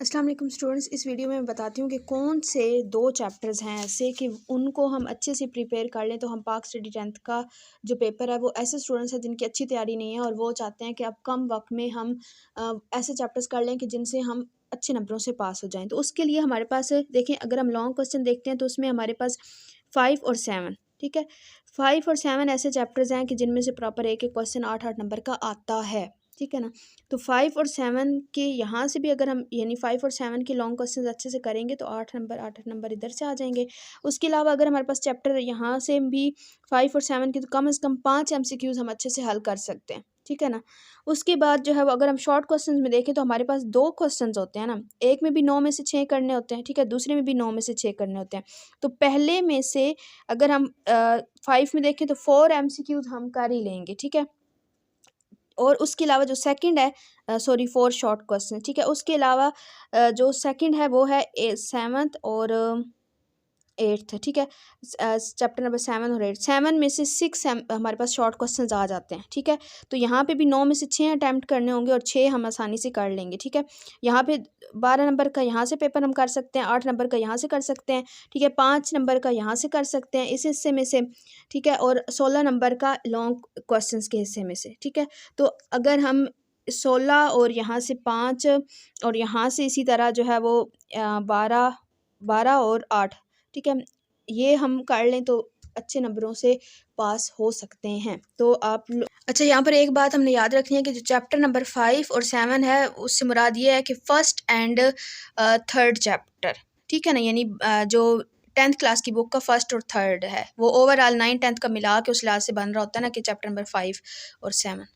अस्सलाम वालेकुम स्टूडेंट्स। इस वीडियो में मैं बताती हूँ कि कौन से दो चैप्टर्स हैं ऐसे कि उनको हम अच्छे से प्रिपेयर कर लें तो हम पाक स्टडी 10th का जो पेपर है वो ऐसे स्टूडेंट्स हैं जिनकी अच्छी तैयारी नहीं है और वो चाहते हैं कि अब कम वक्त में हम ऐसे चैप्टर्स कर लें कि जिनसे हम अच्छे नंबरों से पास हो जाएं। तो उसके लिए हमारे पास देखें, अगर हम लॉन्ग क्वेश्चन देखते हैं तो उसमें हमारे पास 5 और 7, ठीक है, 5 और 7 ऐसे चैप्टर्स हैं कि जिनमें से प्रॉपर एक एक क्वेश्चन 8-8 नंबर का आता है, ठीक है ना। तो 5 और 7 के यहाँ से भी अगर हम यानी 5 और 7 के लॉन्ग क्वेश्चंस अच्छे से करेंगे तो 8 नंबर इधर से आ जाएंगे। उसके अलावा अगर हमारे पास चैप्टर यहाँ से भी 5 और 7 के तो कम से कम 5 MCQs हम अच्छे से हल कर सकते हैं, ठीक है ना। उसके बाद जो है वो अगर हम शॉर्ट क्वेश्चंस में देखें तो हमारे पास 2 क्वेश्चंस होते हैं ना, एक में भी 9 में से 6 करने होते हैं, ठीक है, दूसरे में भी 9 में से 6 करने होते हैं। तो पहले में से अगर हम 5 में देखें तो 4 MCQs हम कर ही लेंगे, ठीक है। और उसके अलावा जो सेकंड है, सॉरी 4 शॉर्ट क्वेश्चन, ठीक है। उसके अलावा जो सेकंड है वो है 7th और 8th, ठीक है। चैप्टर नंबर 7 और 8, 7 में से 6 हमारे पास शॉर्ट क्वेश्चंस आ जाते हैं, ठीक है। तो यहाँ पे भी 9 में से 6 अटैम्प्ट करने होंगे और 6 हम आसानी से कर लेंगे, ठीक है। यहाँ पे 12 नंबर का यहाँ से पेपर हम कर सकते हैं, 8 नंबर का यहाँ से कर सकते हैं, ठीक है, 5 नंबर का यहाँ से कर सकते हैं इस हिस्से में से, ठीक है, और 16 नंबर का लॉन्ग क्वेश्चंस के हिस्से में से, ठीक है। तो अगर हम 16 और यहाँ से 5 और यहाँ से इसी तरह जो है वो 12 और 8, ठीक है, ये हम कर लें तो अच्छे नंबरों से पास हो सकते हैं। तो आप अच्छा, यहाँ पर एक बात हमने याद रखनी है कि जो चैप्टर नंबर 5 और 7 है उससे मुराद ये है कि फर्स्ट एंड थर्ड चैप्टर, ठीक है ना, यानी जो 10th क्लास की बुक का फर्स्ट और थर्ड है वो ओवरऑल 9 10th का मिला के उस लिहाज से बन रहा होता है ना कि चैप्टर नंबर 5 और 7।